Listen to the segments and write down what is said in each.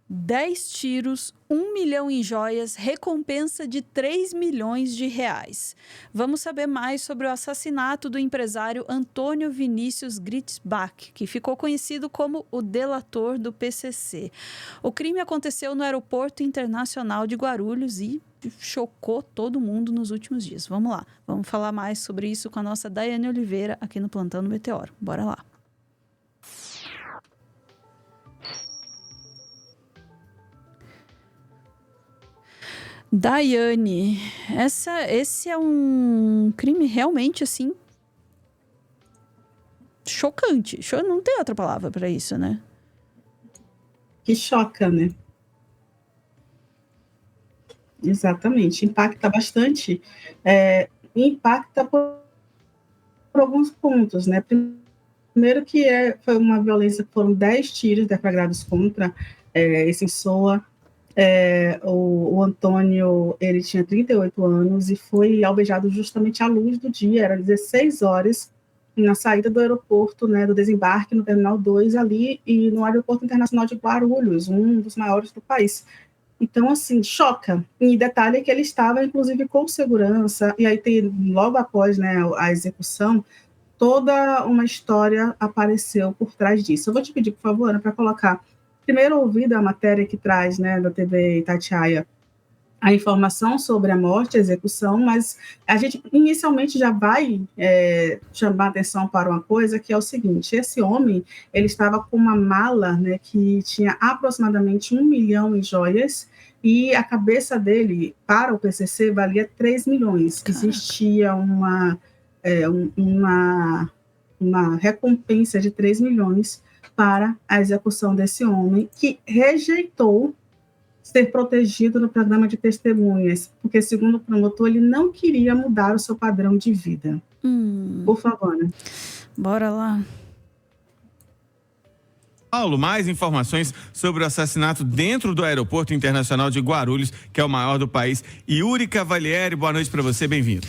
10 tiros, 1 milhão em joias, recompensa de 3 milhões de reais. Vamos saber mais sobre o assassinato do empresário Antônio Vinícius Gritzbach, que ficou conhecido como o delator do PCC. O crime aconteceu no Aeroporto Internacional de Guarulhos e chocou todo mundo nos últimos dias. Vamos lá, vamos falar mais sobre isso com a nossa Daiane Oliveira aqui no Plantão do Meteoro. Bora lá. Daiane, esse é um crime realmente, assim, chocante. Não tem outra palavra para isso, né? Que choca, né? Exatamente. Impacta bastante. Impacta por alguns pontos, né? Primeiro que foi uma violência, foram 10 tiros deflagrados contra esse pessoa. O Antônio, ele tinha 38 anos e foi alvejado justamente à luz do dia, era 16 horas, na saída do aeroporto, né, do desembarque no Terminal 2, ali, e no Aeroporto Internacional de Guarulhos, um dos maiores do país. Então, assim, choca. E detalhe é que ele estava, inclusive, com segurança, e aí tem, logo após, né, a execução, toda uma história apareceu por trás disso. Eu vou te pedir, por favor, Ana, para colocar primeiro ouvido a matéria que traz, né, da TV Itatiaia, a informação sobre a morte, a execução, mas a gente inicialmente já vai chamar atenção para uma coisa que é o seguinte: esse homem, ele estava com uma mala, né, que tinha aproximadamente 1 milhão em joias, e a cabeça dele, para o PCC, valia 3 milhões. Caraca. Existia uma recompensa de 3 milhões para a execução desse homem, que rejeitou ser protegido no programa de testemunhas, porque, segundo o promotor, ele não queria mudar o seu padrão de vida. Por favor, né? Bora lá. Paulo, mais informações sobre o assassinato dentro do Aeroporto Internacional de Guarulhos, que é o maior do país. Yuri Cavalieri, boa noite para você, bem-vindo.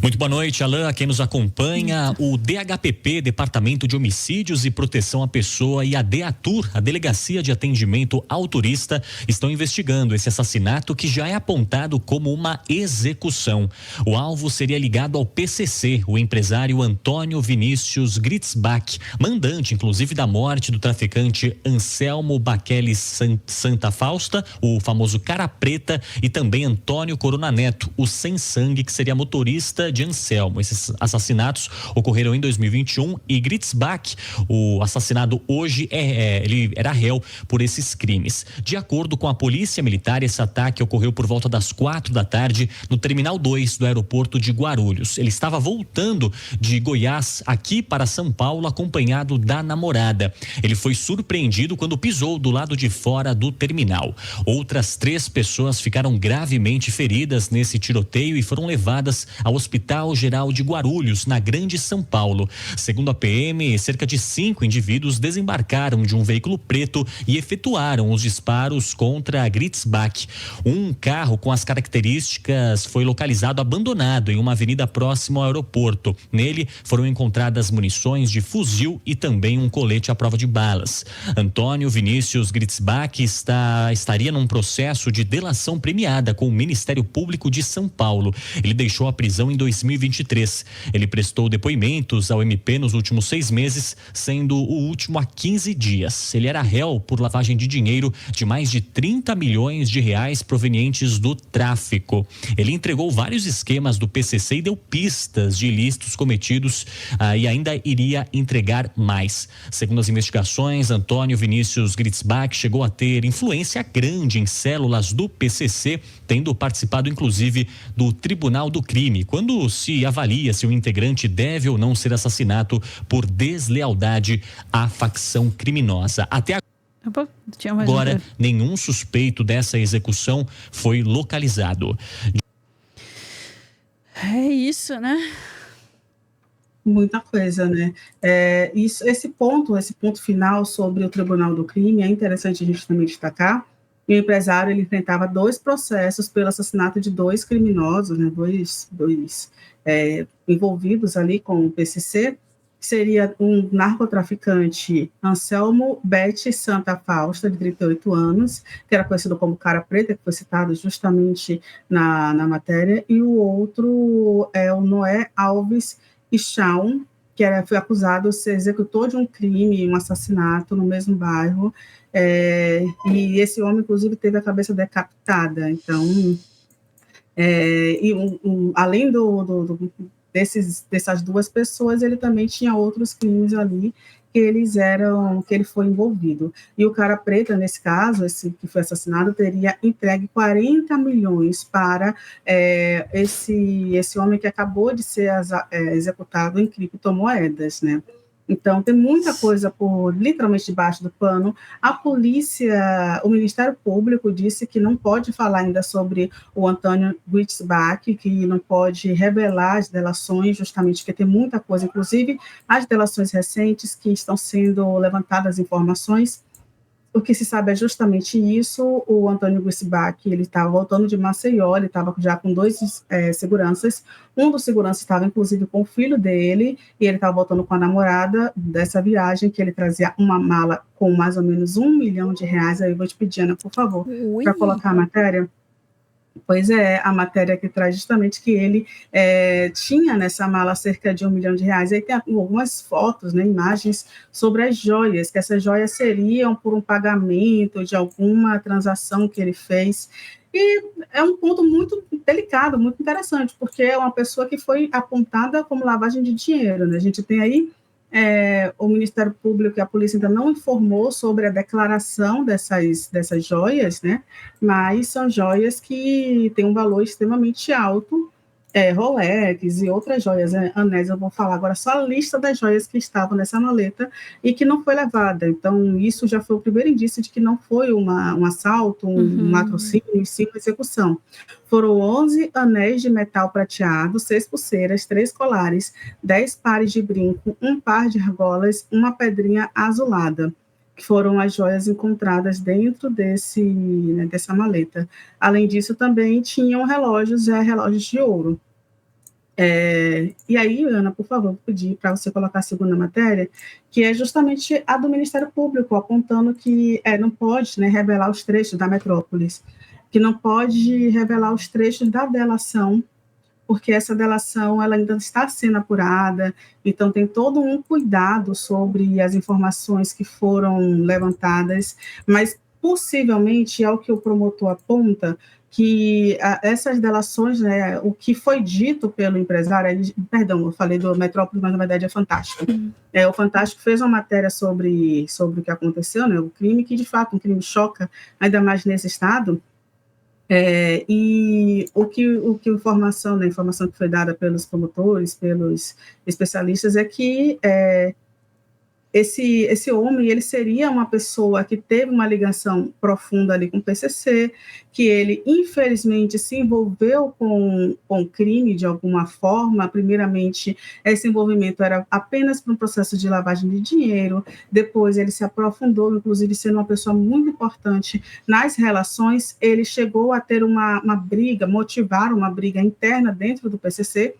Muito boa noite, Alain, a quem nos acompanha. O DHPP, Departamento de Homicídios e Proteção à Pessoa, e a DEATUR, a Delegacia de Atendimento ao Turista, estão investigando esse assassinato, que já é apontado como uma execução. O alvo seria ligado ao PCC, o empresário Antônio Vinícius Gritzbach, mandante, inclusive, da morte do traficante Anselmo Baquelis Santa Fausta, o famoso Cara Preta, e também Antônio Corona Neto, o sem sangue, que seria motorista de Anselmo. Esses assassinatos ocorreram em 2021 e Gritzbach, o assassinado hoje, ele era réu por esses crimes. De acordo com a Polícia Militar, esse ataque ocorreu por volta das 4 da tarde no Terminal 2 do aeroporto de Guarulhos. Ele estava voltando de Goiás aqui para São Paulo, acompanhado da namorada. Ele foi surpreendido quando pisou do lado de fora do terminal. Outras 3 pessoas ficaram gravemente feridas nesse tiroteio e foram levadas ao Hospital Geral de Guarulhos, na Grande São Paulo. Segundo a PM, cerca de 5 indivíduos desembarcaram de um veículo preto e efetuaram os disparos contra Gritzbach. Um carro com as características foi localizado abandonado em uma avenida próxima ao aeroporto. Nele foram encontradas munições de fuzil e também um colete à prova de balas. Antônio Vinícius Gritzbach estaria num processo de delação premiada com o Ministério Público de São Paulo. Ele deixou a prisão em 2023. Ele prestou depoimentos ao MP nos últimos 6 meses, sendo o último há 15 dias. Ele era réu por lavagem de dinheiro de mais de 30 milhões de reais provenientes do tráfico. Ele entregou vários esquemas do PCC e deu pistas de ilícitos cometidos e ainda iria entregar mais. Segundo as investigações, Antônio Vinícius Gritzbach chegou a ter influência grande em células do PCC, tendo participado inclusive do Tribunal do Crime, quando se avalia se o integrante deve ou não ser assassinado por deslealdade à facção criminosa. Até agora, nenhum suspeito dessa execução foi localizado. É isso, né? Muita coisa, né? Esse ponto final sobre o Tribunal do Crime é interessante a gente também destacar. O empresário, ele enfrentava 2 processos pelo assassinato de 2 criminosos, né? Dois envolvidos ali com o PCC, que seria um narcotraficante, Anselmo Bete Santa Fausta, de 38 anos, que era conhecido como Cara Preta, que foi citado justamente na matéria, e o outro é o Noé Alves Ichaun, que foi acusado de ser executor de um crime, um assassinato no mesmo bairro, e esse homem, inclusive, teve a cabeça decapitada. Então, além dessas duas pessoas, ele também tinha outros crimes ali que ele foi envolvido. E o Cara Preta, nesse caso, esse que foi assassinado, teria entregue 40 milhões para esse homem que acabou de ser executado em criptomoedas, né? Então, tem muita coisa por literalmente debaixo do pano. A polícia, o Ministério Público disse que não pode falar ainda sobre o Antônio Gritzbach, que não pode revelar as delações, justamente porque tem muita coisa, inclusive as delações recentes que estão sendo levantadas informações. O que se sabe é justamente isso. O Antônio Gritzbach, ele estava voltando de Maceió, ele estava já com dois seguranças. Um dos seguranças estava, inclusive, com o filho dele, e ele estava voltando com a namorada dessa viagem, que ele trazia uma mala com mais ou menos R$1 milhão. Aí eu vou te pedir, Ana, por favor, para colocar a matéria. Pois é, a matéria que traz justamente que ele tinha nessa mala cerca de R$1 milhão. Aí tem algumas fotos, né, imagens sobre as joias, que essas joias seriam por um pagamento de alguma transação que ele fez. E é um ponto muito delicado, muito interessante, porque é uma pessoa que foi apontada como lavagem de dinheiro, né? A gente tem aí o Ministério Público e a polícia ainda não informou sobre a declaração dessas joias, né? Mas são joias que têm um valor extremamente alto, Rolex e outras joias, anéis. Eu vou falar agora só a lista das joias que estavam nessa maleta e que não foi levada. Então, isso já foi o primeiro indício de que não foi um assalto, um latrocínio, e sim uma execução. Foram 11 anéis de metal prateado, 6 pulseiras, 3 colares, 10 pares de brinco, 1 par de argolas, uma pedrinha azulada, que foram as joias encontradas dentro dessa maleta. Além disso, também tinham relógios de ouro. E aí, Ana, por favor, vou pedir para você colocar a segunda matéria, que é justamente a do Ministério Público, apontando que não pode, né, revelar os trechos da Metrópolis, que não pode revelar os trechos da delação, porque essa delação ela ainda está sendo apurada, então tem todo um cuidado sobre as informações que foram levantadas, mas possivelmente é o que o promotor aponta, que essas delações, né, o que foi dito pelo empresário, eu falei do Metrópolis, mas na verdade é Fantástico. O Fantástico fez uma matéria sobre o que aconteceu, né, o crime, que de fato um crime choca, ainda mais nesse estado. E a informação que foi dada pelos promotores, pelos especialistas, é que esse homem, ele seria uma pessoa que teve uma ligação profunda ali com o PCC, que ele, infelizmente, se envolveu com crime de alguma forma. Primeiramente, esse envolvimento era apenas para um processo de lavagem de dinheiro, depois ele se aprofundou, inclusive sendo uma pessoa muito importante nas relações, ele chegou a ter uma briga, motivar uma briga interna dentro do PCC,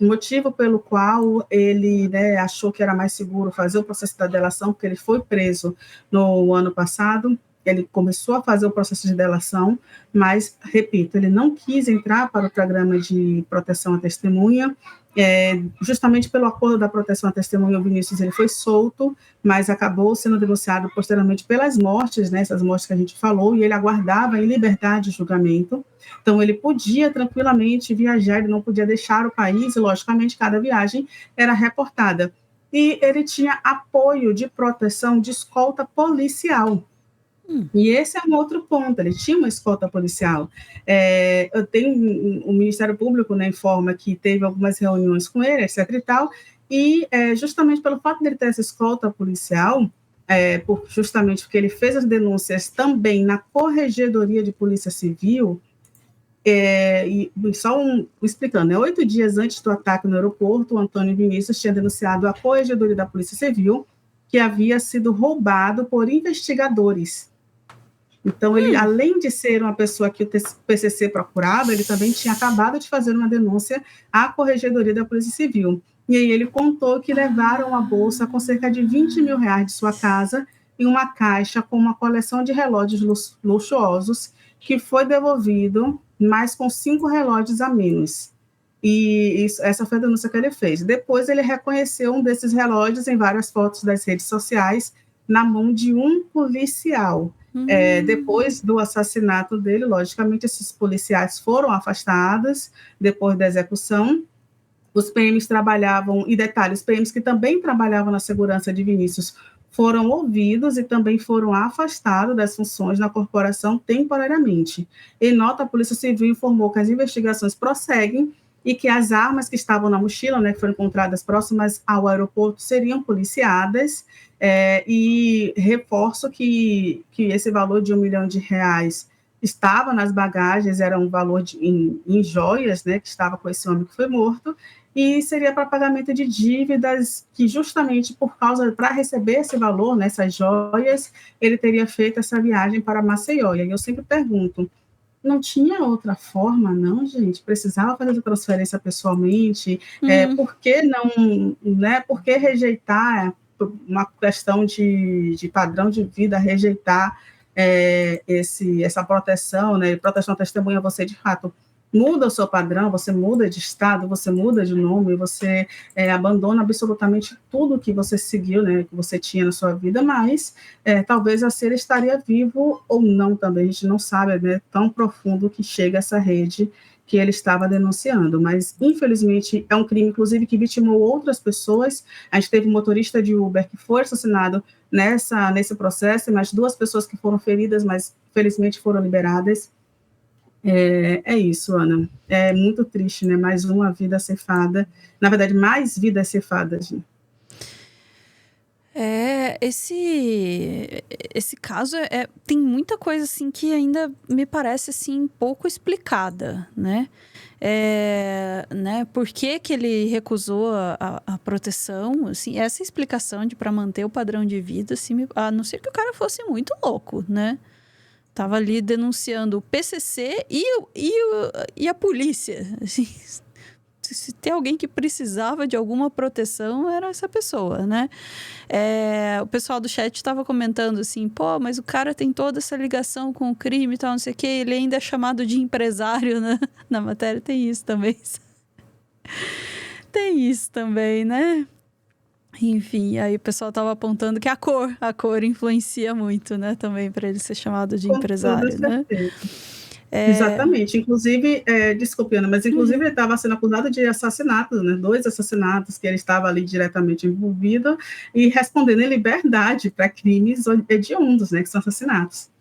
motivo pelo qual ele, né, achou que era mais seguro fazer o processo da delação, porque ele foi preso no ano passado. Ele começou a fazer o processo de delação, mas, repito, ele não quis entrar para o programa de proteção à testemunha. Justamente pelo acordo da proteção à testemunha, o Vinícius ele foi solto, mas acabou sendo denunciado posteriormente pelas mortes, né, essas mortes que a gente falou, e ele aguardava em liberdade de julgamento. Então, ele podia tranquilamente viajar, ele não podia deixar o país, e, logicamente, cada viagem era reportada. E ele tinha apoio de proteção de escolta policial. E esse é um outro ponto, ele tinha uma escolta policial. O Ministério Público, né, informa que teve algumas reuniões com ele, etc. e tal, e justamente pelo fato dele ter essa escolta policial, justamente porque ele fez as denúncias também na Corregedoria de Polícia Civil, explicando, 8 dias antes do ataque no aeroporto, o Antônio Vinícius tinha denunciado a Corregedoria da Polícia Civil que havia sido roubado por investigadores. Então, ele, além de ser uma pessoa que o PCC procurava, ele também tinha acabado de fazer uma denúncia à Corregedoria da Polícia Civil. E aí ele contou que levaram a bolsa com cerca de 20 mil reais de sua casa e uma caixa com uma coleção de relógios luxuosos que foi devolvido, mas com 5 relógios a menos. E essa foi a denúncia que ele fez. Depois ele reconheceu um desses relógios em várias fotos das redes sociais na mão de um policial. Depois do assassinato dele, logicamente, esses policiais foram afastados depois da execução. Os PMs trabalhavam, e detalhe, os PMs que também trabalhavam na segurança de Vinícius foram ouvidos e também foram afastados das funções na corporação temporariamente. Em nota, a Polícia Civil informou que as investigações prosseguem e que as armas que estavam na mochila, né, que foram encontradas próximas ao aeroporto, seriam policiadas, e reforço que esse valor de R$1 milhão estava nas bagagens, era um valor em joias, né, que estava com esse homem que foi morto, e seria para pagamento de dívidas que justamente para receber esse valor, nessas joias, ele teria feito essa viagem para Maceió. E aí eu sempre pergunto, não tinha outra forma, não, gente? Precisava fazer a transferência pessoalmente? Por que não, né? Por que rejeitar uma questão de padrão de vida, rejeitar essa proteção, né? Proteção à testemunha, você de fato muda o seu padrão, você muda de estado, você muda de nome, você abandona absolutamente tudo que você seguiu, né, que você tinha na sua vida, mas talvez assim ele estaria vivo ou não também, a gente não sabe, né, tão profundo que chega essa rede que ele estava denunciando, mas infelizmente é um crime, inclusive, que vitimou outras pessoas. A gente teve um motorista de Uber que foi assassinado nesse processo, mas 2 pessoas que foram feridas, mas felizmente foram liberadas. É isso, Ana. É muito triste, né? Mais uma vida ceifada. Na verdade, mais vidas ceifadas. Né? Esse caso tem muita coisa assim que ainda me parece assim pouco explicada, né? Por que ele recusou a proteção? Assim, essa explicação para manter o padrão de vida, assim, a não ser que o cara fosse muito louco, né? Tava ali denunciando o PCC e a polícia. Assim, se tem alguém que precisava de alguma proteção, era essa pessoa, né? O pessoal do chat estava comentando assim, pô, mas o cara tem toda essa ligação com o crime e tal, não sei o quê. Ele ainda é chamado de empresário, né? Na matéria tem isso também. Tem isso também, né? Enfim, aí o pessoal estava apontando que a cor influencia muito, né? Também para ele ser chamado de empresário, né? Exatamente. Inclusive, desculpe, Ana, mas inclusive ele estava sendo acusado de assassinatos, né? 2 assassinatos que ele estava ali diretamente envolvido e respondendo em liberdade para crimes hediondos, né? Que são assassinatos.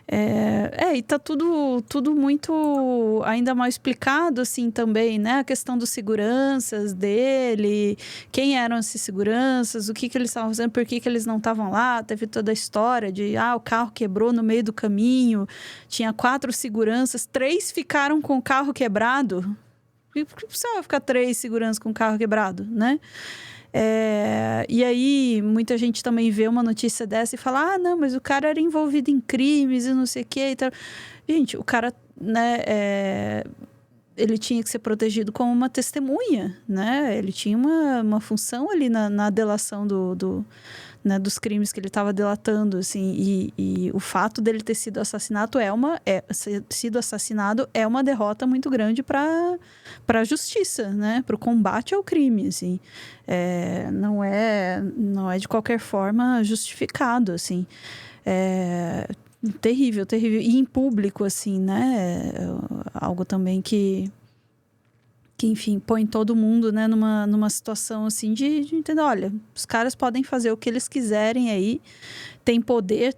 E tá tudo muito ainda mal explicado, assim, também, né? A questão dos seguranças dele, quem eram esses seguranças, o que eles estavam fazendo, por que eles não estavam lá. Teve toda a história de, o carro quebrou no meio do caminho, tinha 4 seguranças, 3 ficaram com o carro quebrado. Por que você vai ficar 3 seguranças com o carro quebrado, né? E aí, muita gente também vê uma notícia dessa e fala, não, mas o cara era envolvido em crimes e não sei o quê. E tal. Gente, o cara, né, ele tinha que ser protegido como uma testemunha, né? Ele tinha uma função ali na delação né, dos crimes que ele estava delatando, assim, e o fato dele ter sido assassinado é uma derrota muito grande para a justiça, né, para o combate ao crime, assim, não é de qualquer forma justificado, assim, terrível, e em público, assim, né, algo também que enfim, põe todo mundo, né, numa situação assim de entender, olha, os caras podem fazer o que eles quiserem aí, tem poder,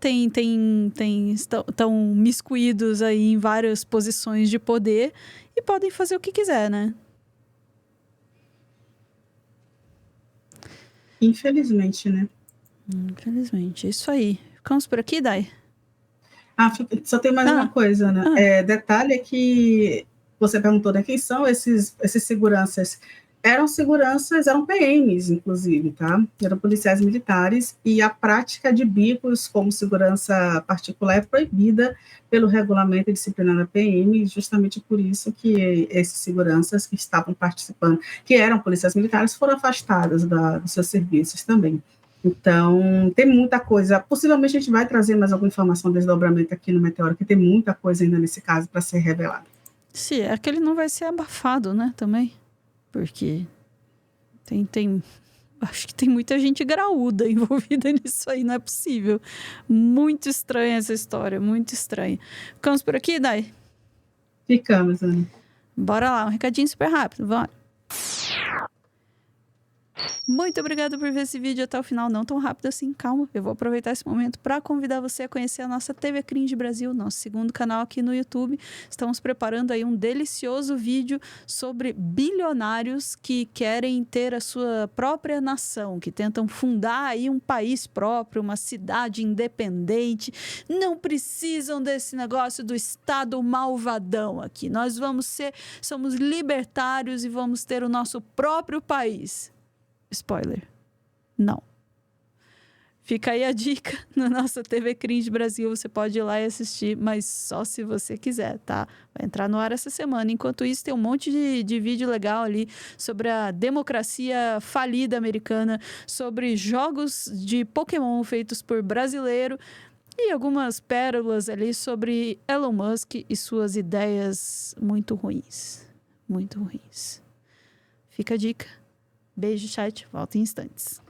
estão miscuídos aí em várias posições de poder e podem fazer o que quiser, né? Infelizmente, né? Infelizmente, é isso aí. Ficamos por aqui, Dai? Só tem mais uma coisa, né? Detalhe é que você perguntou, né, quem são esses seguranças eram seguranças, eram PMs, inclusive, tá? Eram policiais militares, e a prática de bicos como segurança particular é proibida pelo regulamento disciplinar da PM, justamente por isso que esses seguranças que estavam participando, que eram policiais militares, foram afastados dos seus serviços também. Então, tem muita coisa. Possivelmente a gente vai trazer mais alguma informação, desdobramento aqui no Meteoro, que tem muita coisa ainda nesse caso para ser revelada. Se é que ele não vai ser abafado, né, também. Porque acho que tem muita gente graúda envolvida nisso aí, não é possível. Muito estranha essa história, muito estranha. Ficamos por aqui, Dai? Ficamos, Ana. Bora lá, um recadinho super rápido, vamos. Muito obrigada por ver esse vídeo até o final, não tão rápido assim, calma. Eu vou aproveitar esse momento para convidar você a conhecer a nossa TV Cringe Brasil, nosso segundo canal aqui no YouTube. Estamos preparando aí um delicioso vídeo sobre bilionários que querem ter a sua própria nação, que tentam fundar aí um país próprio, uma cidade independente. Não precisam desse negócio do Estado malvadão aqui. Nós somos libertários e vamos ter o nosso próprio país. Spoiler, não. Fica aí a dica na nossa TV Cringe Brasil. Você pode ir lá e assistir, mas só se você quiser, tá? Vai entrar no ar essa semana. Enquanto isso, tem um monte de vídeo legal ali sobre a democracia falida americana, sobre jogos de Pokémon feitos por brasileiro e algumas pérolas ali sobre Elon Musk e suas ideias muito ruins. Muito ruins. Fica a dica. Beijo, chat. Volta em instantes.